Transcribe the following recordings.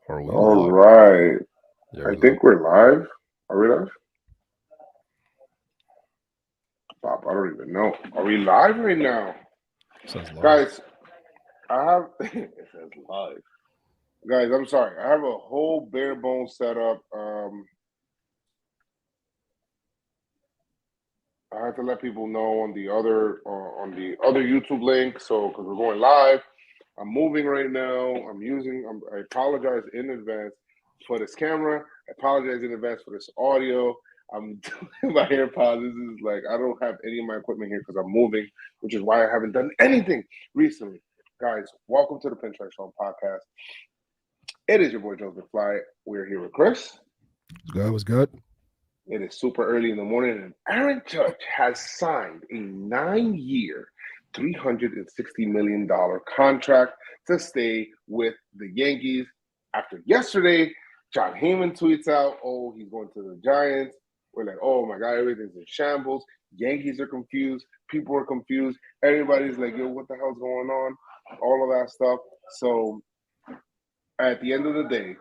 Are we All live? right. Yeah, I we're live. think we're live. Are we live? Bob, I don't even know. Are we live right now? It says live. Guys, I have it says live. Guys, I'm sorry. I have a whole bare bones setup. I had to let people know on the other YouTube link. So because we're going live, I'm moving right now. I apologize in advance for this camera. I apologize in advance for this audio. I'm doing my AirPods. This is like I don't have any of my equipment here because I'm moving, which is why I haven't done anything recently. Guys, welcome to the PinstripeStrong podcast. It is your boy Joseph Fly. We're here with Chris. That was good. It is super early in the morning, and Aaron Judge has signed a 9-year, $360 million contract to stay with the Yankees. After yesterday, John Heyman tweets out, "Oh, he's going to the Giants." We're like, "Oh my God, everything's in shambles." Yankees are confused. People are confused. Everybody's like, "Yo, what the hell's going on?" All of that stuff. So at the end of the day,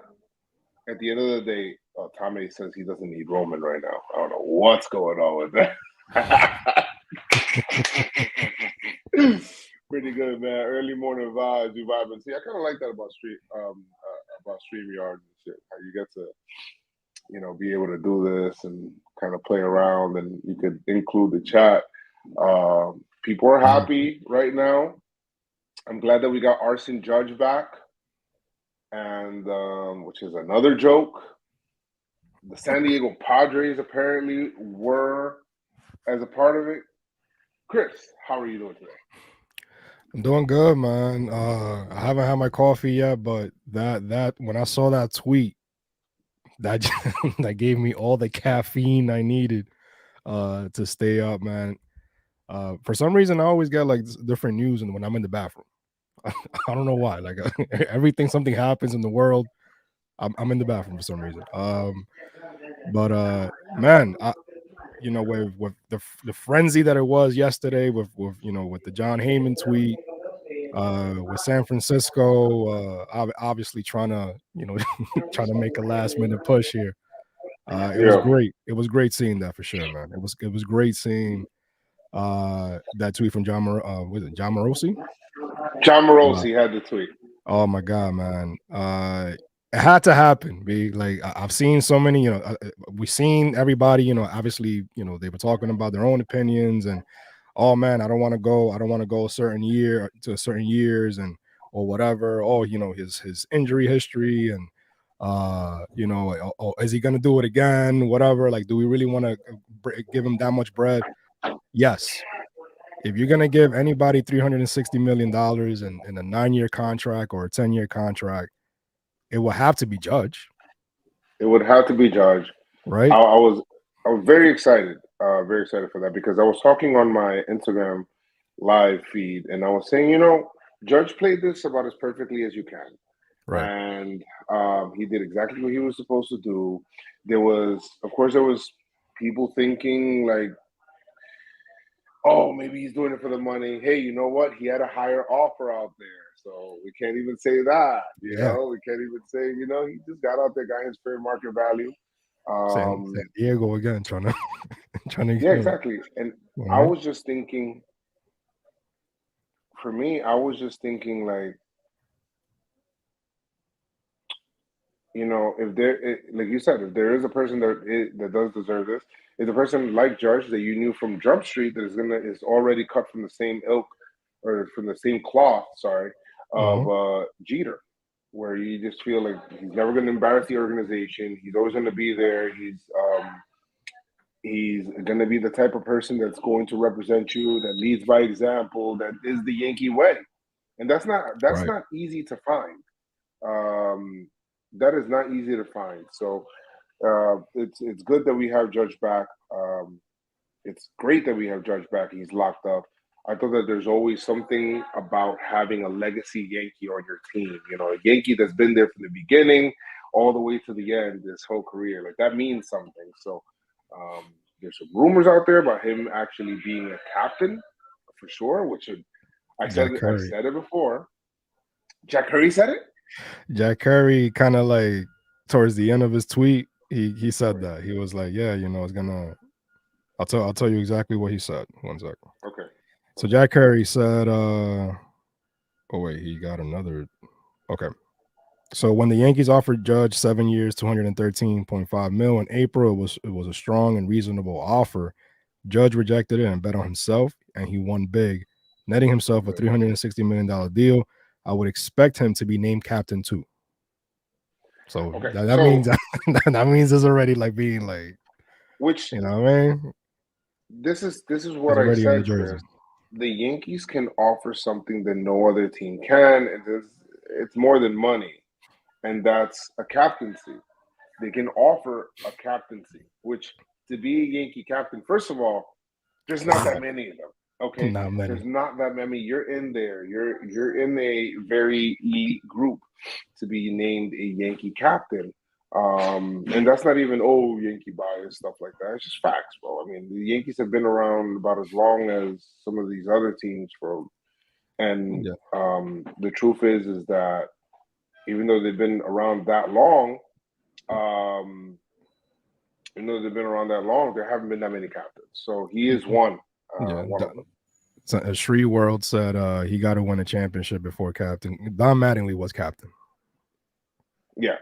Tommy says he doesn't need Roman right now. I don't know what's going on with that. Pretty good, man. Early morning vibes, you vibing. See, I kind of like that about StreamYard and shit. How you get to, be able to do this and kind of play around, and you could include the chat. People are Mhm. happy right now. I'm glad that we got Arson Judge back, and which is another joke. The San Diego Padres apparently were as a part of it. Chris, how are you doing today? I'm doing good, man. I haven't had my coffee yet, but that when I saw that tweet, that that gave me all the caffeine I needed to stay up, man. For some reason, I always get like different news, and when I'm in the bathroom, I don't know why. Like everything, something happens in the world, I'm in the bathroom for some reason. But man, with the frenzy that it was yesterday, with the John Heyman tweet, with San Francisco, obviously trying to trying to make a last minute push here. It was Yeah, great. It was great seeing that for sure, man. It was great seeing that tweet from was it John Morosi? John Uh, Morosi had the tweet. oh my god, man. It had to happen. Be like I've seen so many. We've seen everybody. Obviously, they were talking about their own opinions and oh man, I don't want to go. I don't want to go a certain year to a certain years and or whatever. Oh, his injury history and is he gonna do it again? Whatever. Like, do we really want to give him that much bread? Yes. If you're gonna give anybody $360 million in a 9-year contract or a 10-year contract, it will have to be Judge, It would have to be Judge. I, right? I was I was very excited for that because I was talking on my Instagram live feed and I was saying, Judge played this about as perfectly as you can, Right. and he did exactly what he was supposed to do. There was people thinking like, oh, maybe he's doing it for the money. Hey, you know what? He had a higher offer out there. So we can't even say that, Yeah. We can't even say, he just got out there, got his fair market value. San Um, Diego again, trying to trying to yeah, exactly. And I right? was just thinking, for me, I was just thinking like, if like you said, if there is a person that does deserve this, is a person like Judge that you knew from Jump Street that is already cut from the same ilk or from the same cloth, sorry, of Mhm. Jeter, where you just feel like he's never going to embarrass the organization. He's always going to be there. He's going to be the type of person that's going to represent you, that leads by example, that is the Yankee way, and that's Right. not easy to find. Um, that is not easy to find. So it's good that we have Judge back. It's great that we have Judge back. He's locked up. I thought that there's always something about having a legacy Yankee on your team. A Yankee that's been there from the beginning all the way to the end, this whole career. Like that means something. So there's some rumors out there about him actually being a captain for sure, which would I Jack Curry. said it before. Jack Curry said it. Jack Curry kind of like towards the end of his tweet, he said Right. that. He was like, yeah, it's gonna I'll tell you exactly what he said. One second. Okay. So Jack Curry said, oh wait, he got another. Okay. So when the Yankees offered Judge 7 years, $213.5 million in April, it was a strong and reasonable offer. Judge rejected it and bet on himself, and he won big, netting himself a $360 million deal. I would expect him to be named captain too. So Okay. that means that means it's already like being like, which you know what I mean? this is He's what I already on the said, jersey. Chris. The Yankees can offer something that no other team can. It's more than money, and that's a captaincy. They can offer a captaincy, which to be a Yankee captain, first of all, there's not that many of them. Okay, Not many. there's not that many. You're in there. You're in a very elite group to be named a Yankee captain. And that's not even Yankee bias stuff like that. It's just facts, bro. I mean, the Yankees have been around about as long as some of these other teams and the truth is that even though they've been around that long, there haven't been that many captains. So he is one of them. So, Shree World said he got to win a championship before captain. Don Mattingly was captain. Yeah.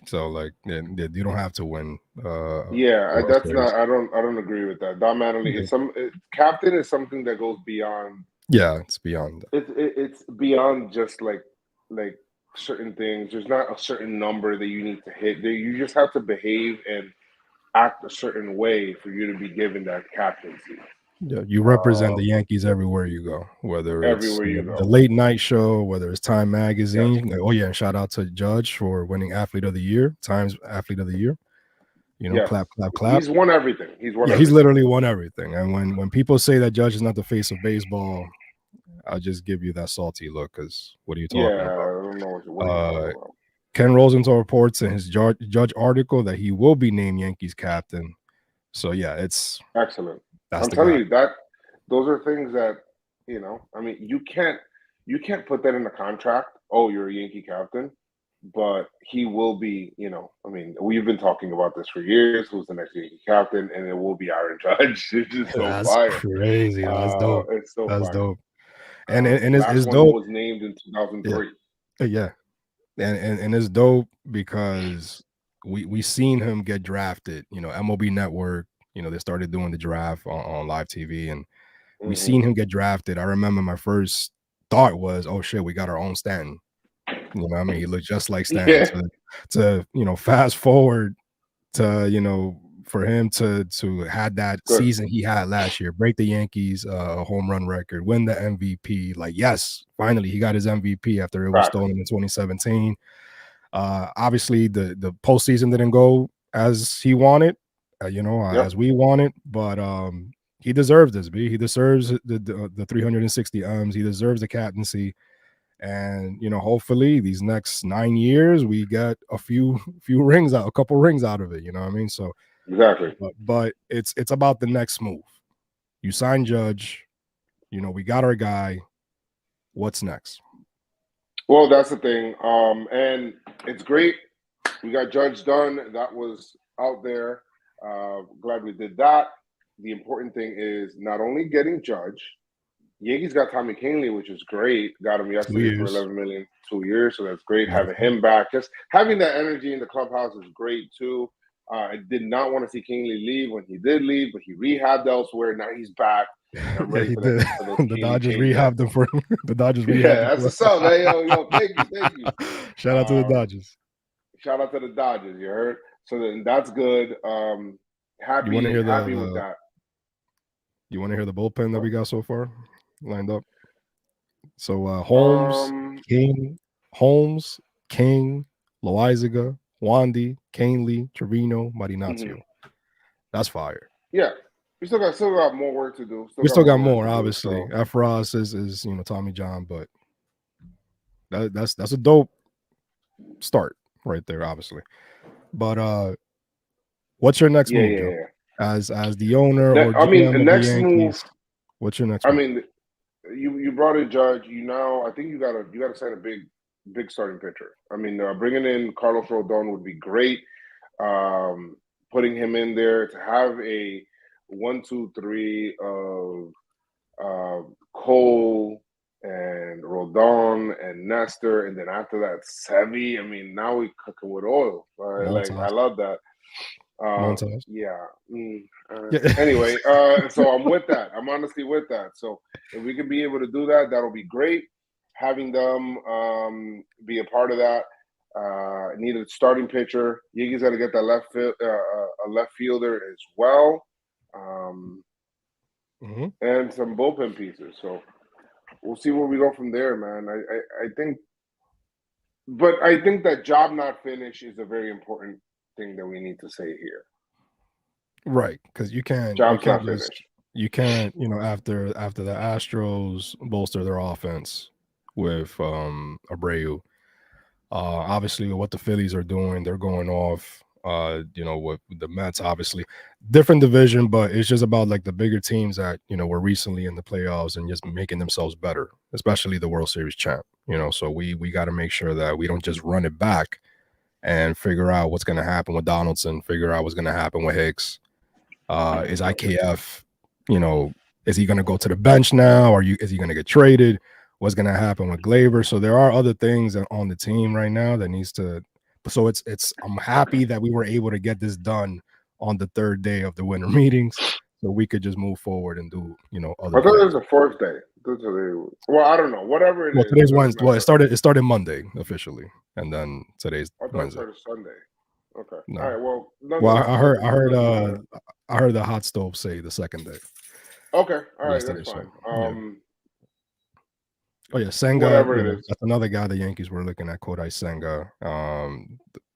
So like, you don't have to win. That's not. I don't agree with that. Don Mattingly is captain is something that goes beyond. Yeah, it's beyond that. It's beyond just like certain things. There's not a certain number that you need to hit. You just have to behave and act a certain way for you to be given that captaincy. Yeah, you represent the Yankees everywhere you go, whether it's the late night show, whether it's Time Magazine. Yes. Oh yeah, and shout out to Judge for winning Athlete of the Year, Times Athlete of the Year. Clap, clap, clap. He's won everything. He's literally won everything. And when people say that Judge is not the face of baseball, I'll just give you that salty look because what are you talking about? I don't know what you're talking about. Ken Rosenthal reports in his Judge article that he will be named Yankees captain. So yeah, it's excellent. I'm telling you that those are things that I mean, you can't put that in the contract. Oh, you're a Yankee captain, but he will be. I mean, we've been talking about this for years. Who's the next Yankee captain? And it will be Aaron Judge. It's just so fire. Crazy. That's dope. It's so that's fire. dope. And it's one dope. Was named in 2003. Yeah. And it's dope because we seen him get drafted. MLB Network. They started doing the draft on live TV, and we seen him get drafted. I remember my first thought was, "Oh shit, we got our own Stanton." What I mean? He looked just like Stanton. To fast forward to for him to had that season he had last year, break the Yankees home run record, win the MVP. Like, yes, finally he got his MVP after it was stolen in 2017. Obviously the postseason didn't go as he wanted. As we want it, but he deserves this. He deserves the 360 He deserves the captaincy, and hopefully these next 9 years we get a couple rings out of it. You know what I mean? So exactly. But it's about the next move. You sign Judge. We got our guy. What's next? Well, that's the thing, and it's great. We got Judge done. That was out there. Glad we did that. The important thing is not only getting Judge. Yankees got Tommy Kahnle, which is great. Got him yesterday for $11 million, 2 years, so that's great. Having him back, just having that energy in the clubhouse is great too. I did not want to see Kahnle leave when he did leave, but he rehabbed elsewhere. Now he's back. I'm ready for the Dodgers rehabbed him for him. The Dodgers rehabbed him. Yeah, that's what's up, man. Yo, thank you. Shout out to the Dodgers. Shout out to the Dodgers. You heard? So then that's good. Happy with that. You want to hear the bullpen that we got so far lined up? So Holmes, King, Loizaga, Wandy, Kahnle, Trevino, Marinaccio. That's fire. Yeah. We still got more work to do. We still got more, obviously. Efros is Tommy John, but that's a dope start right there, obviously. But what's your next move, Joe? As the owner or GM of the Yankees, what's your next move? I mean, you brought in Judge. I think you gotta sign a big starting pitcher. I mean, bringing in Carlos Rodon would be great. Putting him in there to have a 1-2-3 of Cole and Rodon and Nestor, and then after that, Sevy. I mean, now we cooking with oil. I love that. Yeah. Anyway, so I'm with that. I'm honestly with that. So if we can be able to do that, that'll be great. Having them be a part of that. Need a starting pitcher. Yankees got to get that a left fielder as well, and some bullpen pieces. So we'll see where we go from there, man. I think that job not finished is a very important thing that we need to say here. Right, because you can't finished. You can't, after the Astros bolster their offense with Abreu. Obviously, what the Phillies are doing, they're going off. With the Mets, obviously, different division, but it's just about like the bigger teams that were recently in the playoffs and just making themselves better, especially the World Series champ. So we got to make sure that we don't just run it back and figure out what's going to happen with Donaldson, figure out what's going to happen with Hicks. Is IKF, is he going to go to the bench now, or is he going to get traded? What's going to happen with Glaber? So there are other things on the team right now that needs to. So I'm happy that we were able to get this done on the third day of the winter meetings, so we could just move forward and do other. I thought it was the fourth day. Well, I don't know. Whatever it is. Today's Wednesday. Well, it started Monday officially, and then today's Wednesday. I thought it started Sunday. Okay. No. All right. Well, I heard the hot stove say the second day. Okay. All right. That's fine. Oh yeah, Senga. That's another guy the Yankees were looking at, Kodai Senga.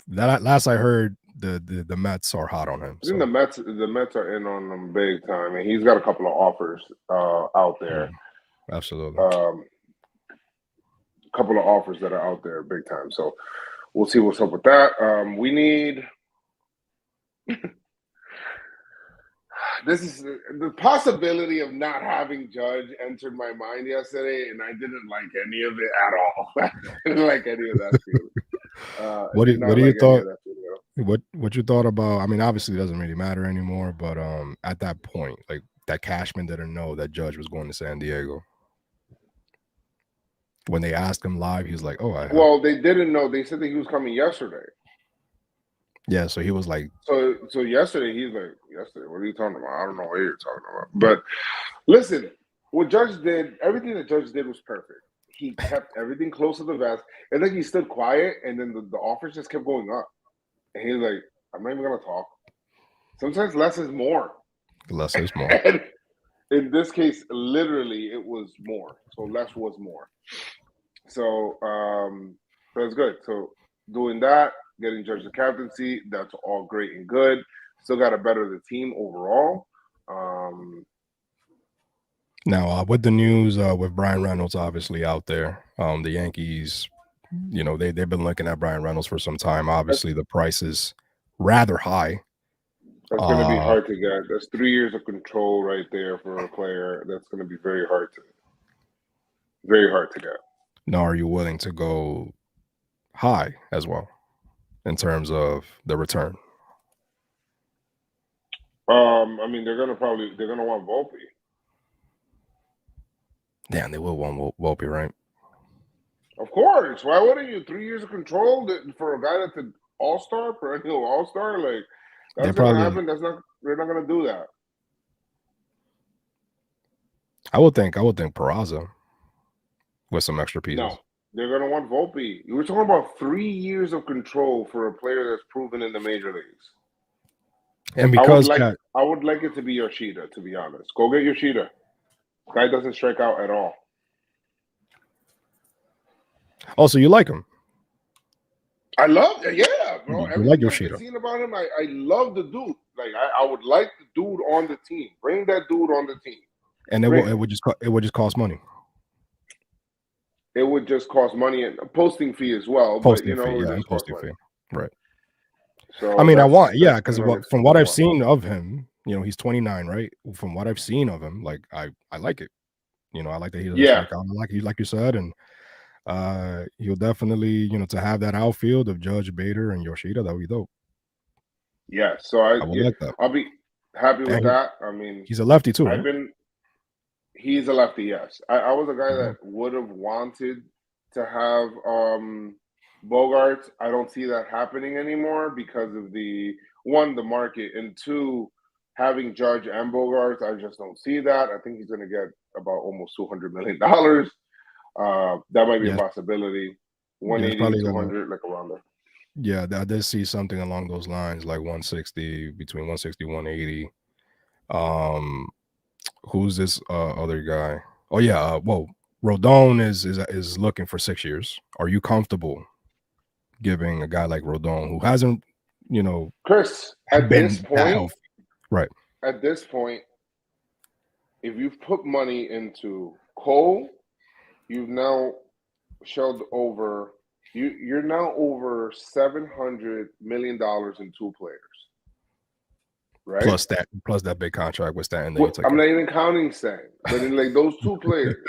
That last I heard, the Mets are hot on him. I think the Mets are in on him big time, and he's got a couple of offers out there. Absolutely. A couple of offers that are out there big time. So we'll see what's up with that. We need. This is the possibility of not having Judge entered my mind yesterday, and I didn't like any of it at all. I didn't like any of that feeling. What do you thought? What you thought about? I mean, obviously, it doesn't really matter anymore. But at that point, like that Cashman didn't know that Judge was going to San Diego. When they asked him live, he was like, "Oh, well, they didn't know. They said that he was coming yesterday." Yeah, so he was like, so yesterday he's like, yesterday, what are you talking about? I don't know what you're talking about. But listen, what Judge did, everything that Judge did was perfect. He kept everything close to the vest, and then he stood quiet, and then the offers just kept going up. And he was like, I'm not even gonna talk. Sometimes less is more. Less is more. And in this case, literally, it was more. So less was more. So that's good. So doing that. Getting Judge the captaincy, that's all great and good. Still got to better the team overall. Now, with the news with Brian Reynolds obviously out there, the Yankees, they've been looking at Brian Reynolds for some time. Obviously, the price is rather high. That's going to be hard to get. That's 3 years of control right there for a player. That's going to be very hard to get. Now, are you willing to go high as well? In terms of the return, I mean, they're gonna want Volpe. Damn, they will want Volpe, right? Of course. Why wouldn't you? 3 years of control for a guy that's an all-star, perennial all-star, like that's gonna happen. They're not gonna do that. I would think Peraza with some extra pieces. No. They're going to want Volpe. We're talking about 3 years of control for a player that's proven in the major leagues. And because I would like it to be Yoshida, to be honest. Go get Yoshida. Guy doesn't strike out at all. Oh, so you like him? I love it. Yeah, bro. You like Yoshida. I've seen about him, I love the dude. Like I would like the dude on the team. Bring that dude on the team. And it would just cost money. It would just cost money and a posting fee as well. Posting fee. Right. So I mean, because from what I've seen of him, he's 29, right? From what I've seen of him, like I like it. I like that he doesn't strike out like you said, and he'll definitely, to have that outfield of Judge, Bader, and Yoshida, that would be dope. Yeah, so I would like that. I'll be happy with And that. I mean, he's a lefty too, right? He's a lefty, yes. I was a guy Mhm. that would have wanted to have Bogarts. I don't see that happening anymore because of the market, and two, having Judge and Bogarts. I just don't see that. I think he's going to get about almost $200 million. That might be a Yeah, possibility. yeah, it's 180 to probably gonna. 200, like around there. Yeah, I did see something along those lines, like 160, between 160, 180. Who's this other guy? Oh yeah, Rodon is looking for 6 years. Are you comfortable giving a guy like Rodon, who hasn't, Chris, at this been that point, healthy? Right. if you've put money into Cole, you've now shelled over. You're now over $700 million in two players, right? Plus that big contract with Stanton that you Well, took I'm out. not even counting Stan, but in like those two players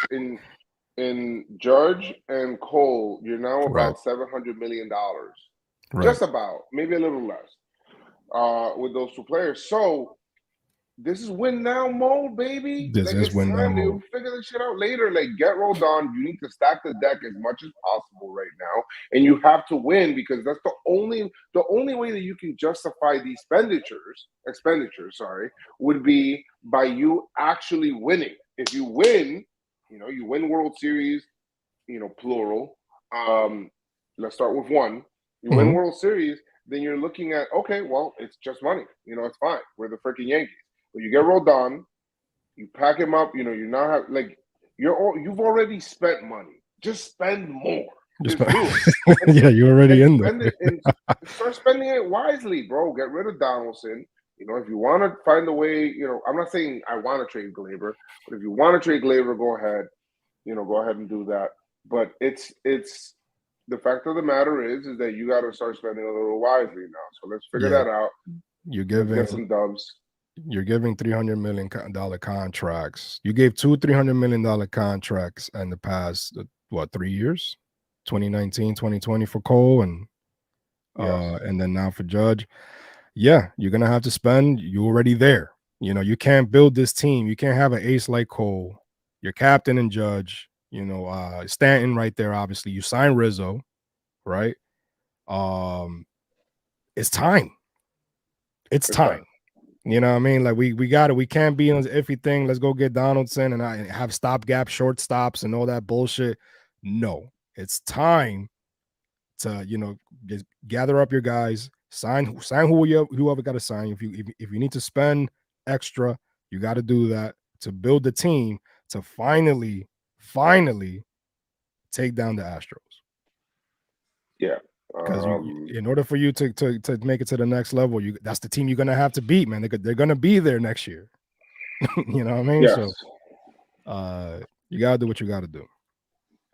in Judge and Cole, you're now Right. about $700 million, Right. just about, maybe a little less, with those two players. So this is win now mode, baby. This Like, is it's win now time mode. to figure this shit out later. Like, get rolled on. You need to stack the deck as much as possible right now, and you have to win, because that's the only way that you can justify the expenditures, sorry, would be by you actually winning. If you win, you win World Series, plural. Let's start with one. You win Mhm. World Series, then you're looking at, okay, well, it's just money. It's fine. We're the freaking Yankees. But you get rolled on, you pack him up. You now have, like, you've already spent money. Just spend more. Just do it. Yeah, you're already And in spend there. it, and start spending it wisely, bro. Get rid of Donaldson. If you want to find a way, I'm not saying I want to trade Glaber, but if you want to trade Glaber, go ahead. Go ahead and do that. But it's the fact of the matter is that you got to start spending a little wisely now. So let's figure Yeah, that out. you're Let's get giving some dubs. $300 million contracts. You gave two $300 million contracts in the past 3 years, 2019, 2020 for Cole, and Yes. and then now for Judge. Yeah, you're gonna have to spend. You're already there. You can't build this team. You can't have an ace like Cole, your captain and Judge. Stanton right there. Obviously, you signed Rizzo, right? Um, it's time. It's It's time. time. You know what I mean? Like, we got it. We can't be on this iffy thing. Let's go get Donaldson and I have stopgap shortstops and all that bullshit. No, it's time to just gather up your guys, sign whoever got to sign. If you need to spend extra, you got to do that to build the team to finally take down the Astros. Yeah. Because in order for you to make it to the next level, that's the team you're gonna have to beat, man. They're gonna be there next year. You know what I mean? Yes. So you gotta do what you gotta do.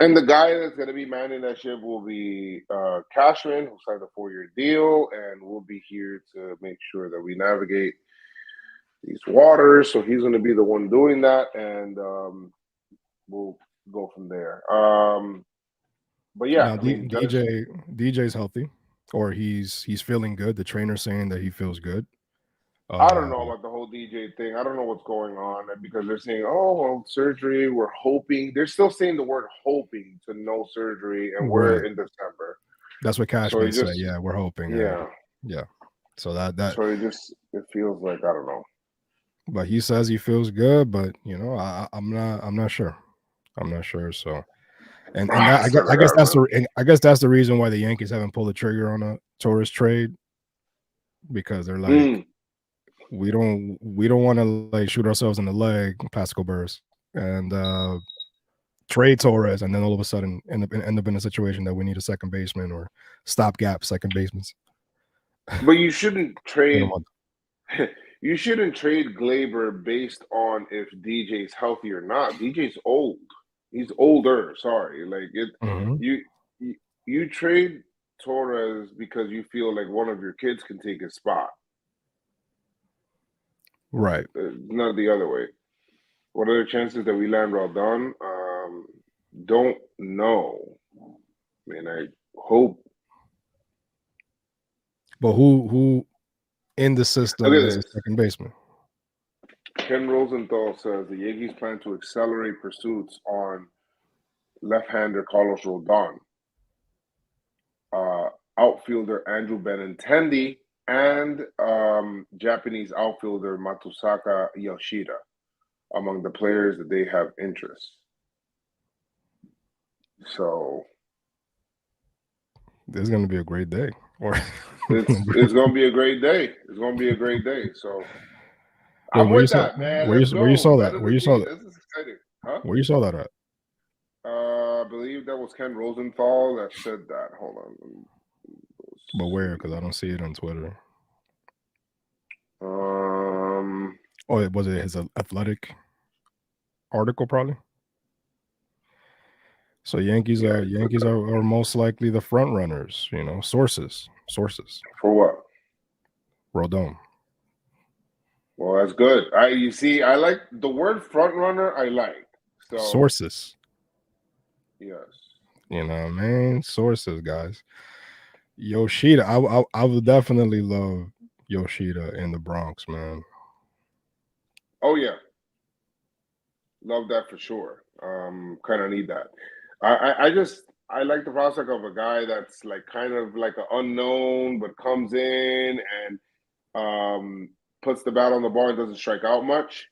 And the guy that's going to be manning that ship will be Cashman, who signed a 4-year deal, and we'll be here to make sure that we navigate these waters. So he's going to be the one doing that, and we'll go from there. But yeah, Now I mean, there's DJ's healthy, or he's feeling good. The trainer's saying that he feels good. I don't know about the whole DJ thing. I don't know what's going on, because they're saying, "Oh, well, surgery. We're hoping." They're still saying the word "hoping" to no surgery, and we're Right. in December. That's what So Cashman it said. just, Yeah, we're hoping. yeah. Yeah. So that So it feels like, I don't know. but he says he feels good, but I'm not sure. I'm not sure. So and that Still, I like, guess I don't know. I guess that's the reason why the Yankees haven't pulled the trigger on a Torres trade, because they're like, we don't want to like shoot ourselves in the leg, Pascal Burst, and trade Torres, and then all of a sudden end up in a situation that we need a second baseman or stopgap second baseman. But you shouldn't trade. You shouldn't trade Glaber based on if DJ's healthy or not. DJ's old. He's older. Sorry, like it. Mm-hmm. You trade Torres because you feel like one of your kids can take his spot. Right. Not the other way. What are the chances that we land Rodon? Don't know. I mean, I hope. But who in the Look system at is a this. second baseman? Ken Rosenthal says the Yankees plan to accelerate pursuits on left-hander Carlos Rodon, outfielder Andrew Benintendi, and Japanese outfielder Matusaka Yoshida among the players that they have interest. So This is going to be a great day. Or it's going to be a great day. It's going to be a great day. So wait, I'm with that, man. where Let's you go. saw that? Better Where the you saw game. that? This is exciting, huh? Where you saw that at? I believe that was Ken Rosenthal that said that. Hold on. But where? Because I don't see it on Twitter. Oh, was it his athletic article? Probably. So Yankees yeah, are most likely the front runners. Sources. For what? Rodon. Well, that's good. You see, I like the word front runner. I like so sources. Yes. You know what I mean? Sources, guys. Yoshida, I would definitely love Yoshida in the Bronx, man. Oh yeah, love that for sure. Kind of need that. I like the prospect of a guy that's like kind of like an unknown, but comes in and puts the bat on the ball and doesn't strike out much.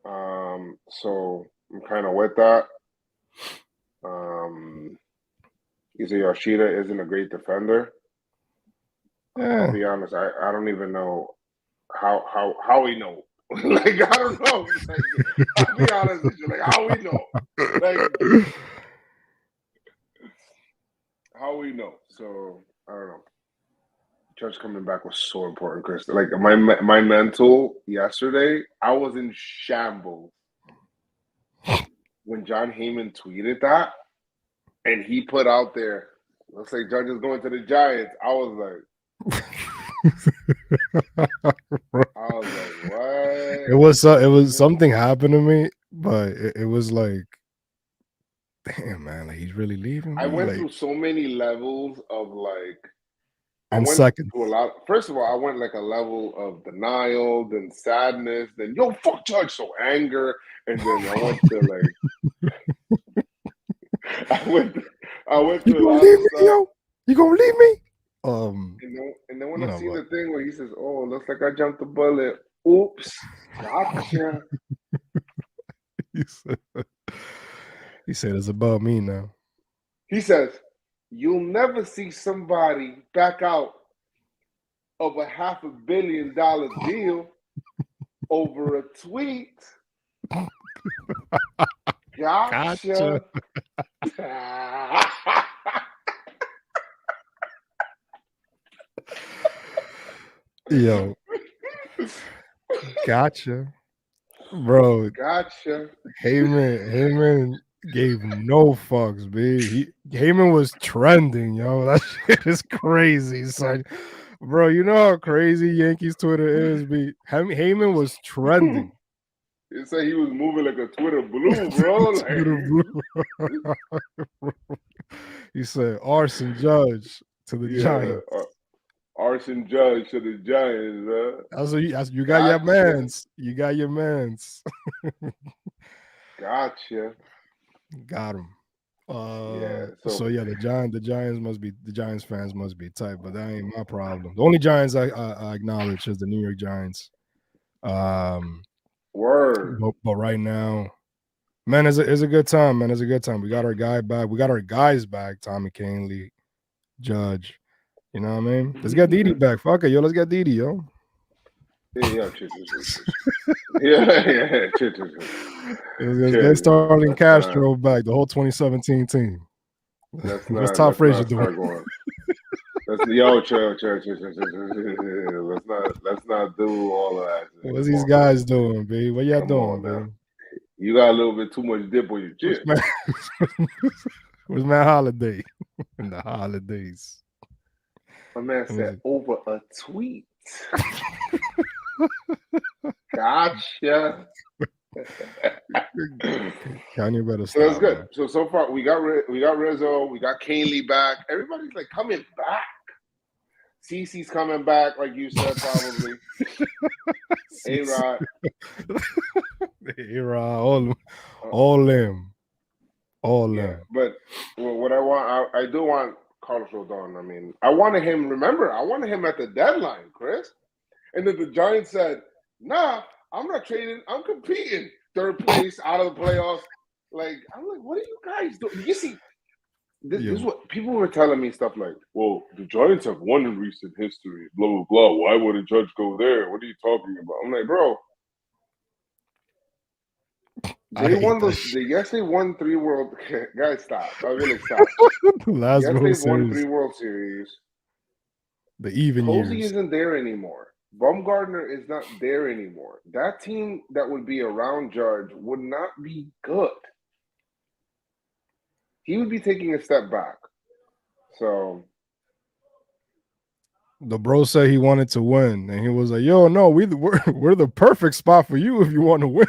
So I'm kind of with that. Iza Yoshida isn't a great defender. Yeah. I'll be honest. I don't even know how we know. Like I don't know. Like, I'll be honest with you. Like how we know. Like how we know. So I don't know. Judge coming back was so important, Chris. Like my mental yesterday, I was in shambles when John Heyman tweeted that, and he put out there, "Looks like Judge is going to the Giants." I was like, what? It was something happened to me, but it was like, damn, man, like he's really leaving me. I went Like, through so many levels of like. I and went second, through a lot. First of all, I went like a level of denial, then sadness, then yo fuck Judge, so anger, and then I went to like I went you through a gonna lot leave of me, stuff. yo? You gonna leave me? And then when I No, see but the thing where he says, "Oh, looks like I jumped the bullet." Oops, gotcha. he said it's above me now. He says, "You'll never see somebody back out of a $500 million deal over a tweet." Gotcha. Yo, gotcha, bro. Gotcha. Heyman gave no fucks, B. Heyman was trending, yo. That shit is crazy, son. Bro, you know how crazy Yankees Twitter is, B. Heyman was trending. He said he was moving like a Twitter blue, bro. Like, He said arson judge to the yeah, Giants. arson judge to the Giants. You got your Gotcha. mans. You got your mans. Gotcha. Got him. Yeah. So So yeah, the Giants fans must be tight, but that ain't my problem. The only Giants I acknowledge is the New York Giants. word. But right now, man, it's a good time, man. It's a good time. We got our guy back. We got our guys back. Tommy Canley, Judge. You know what I mean? Let's get Didi back. Fuck it, yo. Let's get Didi, yo. Yeah, yeah. Let's get Starling Castro back. The whole 2017 team. What's Todd Frazier doing? Start going. Let's not do all of that. What's these guys doing, B? What y'all doing, now. B? You got a little bit too much dip on your chin. Where's Matt Holiday in the holidays? My man said over a tweet. Gotcha. Kanye better So that's stop, good. man. So far we got Rizzo, we got Kaylee back. Everybody's like coming back. CeCe's coming back, like you said, probably. A-Rod. All all them. All Yeah, them. but what I want, I do want Carlos Rodon. I mean, I wanted him. Remember, I wanted him at the deadline, Chris. And then the Giants said, "Nah, I'm not trading. I'm competing. Third place out of the playoffs." Like, I'm like, what are you guys doing? You see, this is what people were telling me stuff like, "Well, the Giants have won in recent history. Blah blah blah. Why would a judge go there? What are you talking about?" I'm like, bro. They won yes, they won 3 World. Guys, stop. I'm gonna stop. The last Yes, World they've won Series. 3 World Series. The even Posey years. isn't there anymore. Baumgartner is not there anymore. That team that would be around Judge would not be good. He would be taking a step back. So the bro said he wanted to win, and he was like, "Yo, no, we're the perfect spot for you if you want to win."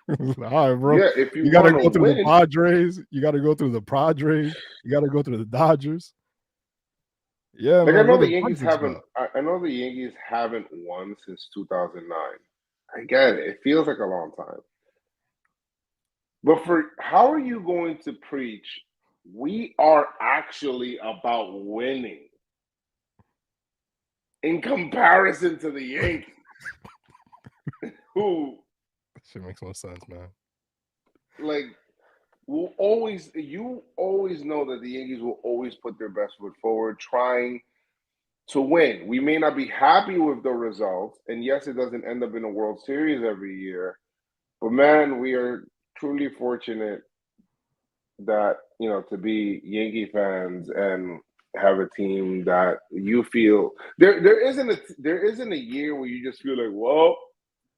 Like, all right, bro. yeah, if you got to want go to through the win, Padres. You got to go through the Padres. You got to go through the Dodgers. Yeah, like man, I know we're the the Yankees perfect haven't. spot. I know the Yankees haven't won since 2009. I get it. It feels like a long time. But for how are you going to preach? We are actually about winning in comparison to the Yankees, who That shit makes no sense, man. like you always know that the Yankees will always put their best foot forward, trying to win. We may not be happy with the results, and yes, it doesn't end up in a World Series every year, but man, we are truly fortunate that to be Yankee fans and have a team that you feel there isn't a year where you just feel like, well,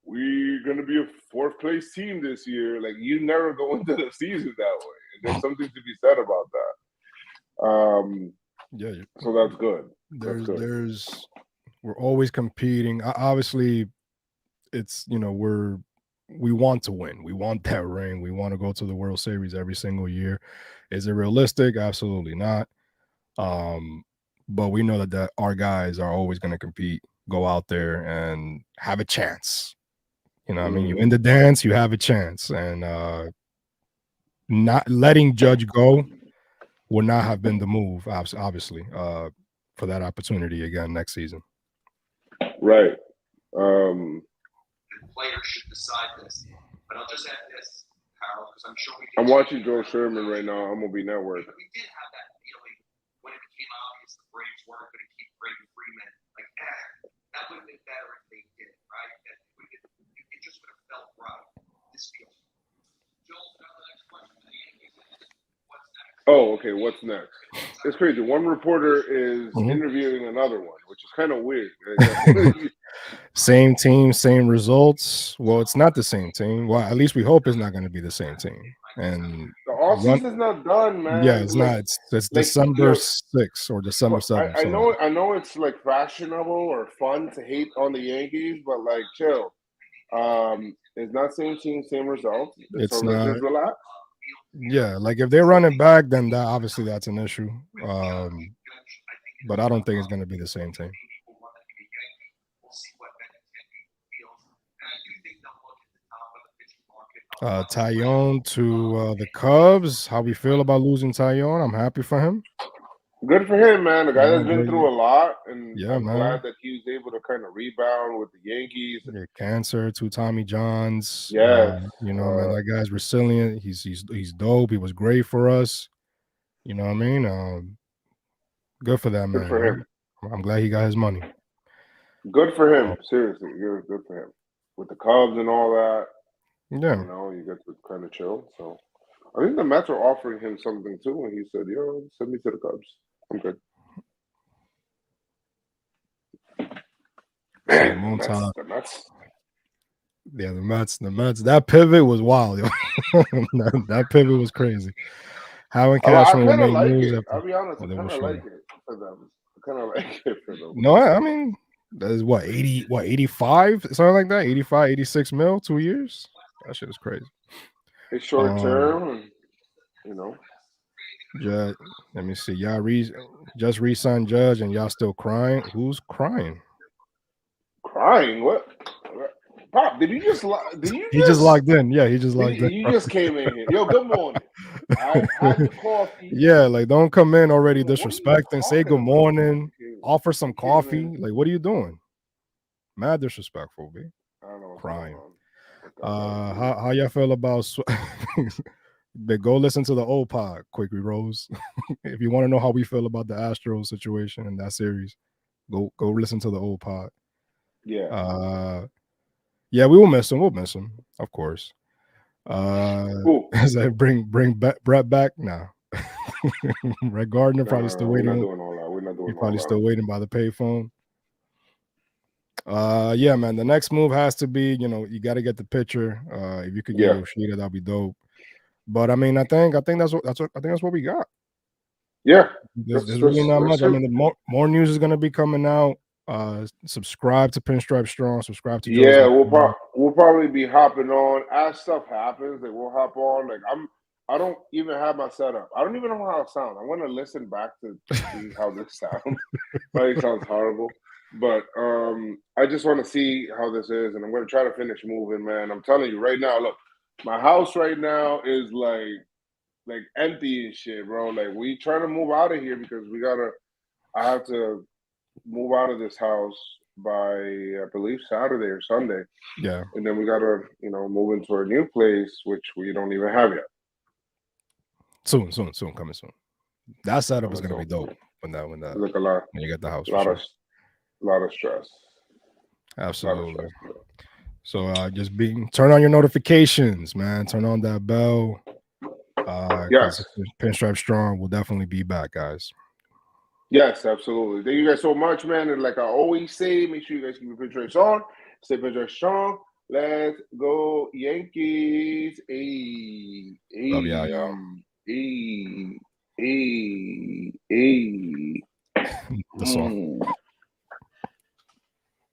we're gonna be a fourth place team this year. Like you never go into the season that way. And there's something to be said about that. Yeah, So that's good. That's good. we're always competing. Obviously, it's we want to win. We want that ring. We want to go to the World Series every single year. Is it realistic? Absolutely not. But we know that our guys are always going to compete, go out there and have a chance. I mean, you in the dance, you have a chance, and not letting Judge go would not have been the move, obviously, for that opportunity again next season. Right. Players should decide this. But I'll just add this, Harold, because I'm sure I'm watching Joe Sherman right now on MLB Network. We did have that feeling when it became obvious the Braves weren't going to keep Brady Freeman. Like, that would have been better if they did, right? It just would have felt right. This feels. Joel, the next question for the Yankees is, what's next? Oh, okay. What's next? It's crazy. One reporter is interviewing another one, which is kind of weird. Same team, same results. Well, it's not the same team. Well, at least we hope it's not going to be the same team. And the off season's not done, man. Yeah, it's not. It's December 6th or December 7th. I know it's like fashionable or fun to hate on the Yankees, but like chill. It's not same team, same results. It's so not. Let's just relax. Yeah, like if they're running back, then obviously that's an issue. But I don't think it's going to be the same team. Taillon to the Cubs. How we feel about losing Taillon? I'm happy for him. Good for him, man. The guy that's been through a lot, and yeah, I'm man. glad that he was able to kind of rebound with the Yankees. Yeah, cancer, 2 Tommy Johns. Yeah, man, that guy's resilient. He's dope. He was great for us. You know what I mean? Good for that man. Good for him. I'm glad he got his money. Good for him. Seriously, good for him. With the Cubs and all that. Yeah. You get to kind of chill. So I think the Mets are offering him something too, and he said, "Yo, send me to the Cubs. I'm good." Man, the Mets. Yeah, the Mets. That pivot was wild, yo. that pivot was crazy. How and Cashman I kind of made like moves it. after, I'll be honest. I kind of like it for them. I kind of like it for them. No, I mean, that is 85, something like that. 85, 86 mil, 2 years. That shit is crazy. It's short term, and, you know. Judge, let me see. Y'all just re-signed Judge, and y'all still crying. Who's crying? Crying? What? Pop, did you just? He just logged in. Yeah, he just logged in. You just came in here. Yo, good morning. I had your coffee. Yeah, like don't come in already What are you disrespecting. Say good talking morning. about? Offer some coffee. in. Like, what are you doing? Mad disrespectful, B. I don't know what's Crying. going on. How y'all feel about? They go listen to the old pod, Quickly Rose. If you want to know how we feel about the Astros situation in that series, go listen to the old pod. Yeah. Yeah, we will miss him. We'll miss him, of course. As I bring Brett back now. Brett Gardner probably still waiting. We're not doing all that. We're not doing He's probably all still waiting by the payphone. Yeah, man. The next move has to be, you got to get the pitcher. If you could get Yoshida, that'd be dope. But I mean, I think that's what we got. Yeah, there's really not much. I mean, more news is gonna be coming out. Subscribe to PinstripeStrong. Subscribe to Yeah, we'll probably be hopping on as stuff happens. Like we'll hop on. Like I don't even have my setup. I don't even know how it sounds. I want to listen back to see how this sounds. Probably sounds horrible, but I just want to see how this is, and I'm going to try to finish moving, man. I'm telling you right now. Look, my house right now is like empty and shit, bro. Like we trying to move out of here because I have to move out of this house by I believe Saturday or Sunday. Yeah. And then we gotta, move into our new place, which we don't even have yet. Soon, coming soon. That setup is gonna be dope when look a lot when you get the house. A lot of stress. Absolutely. So just turn on your notifications, man. Turn on that bell. Yes. PinstripeStrong will definitely be back, guys. Yes, absolutely. Thank you guys so much, man. And like I always say, make sure you guys keep your Pinterest on. Stay Pinterest strong. Let's go, Yankees. Hey, love y'all. Hey. The song.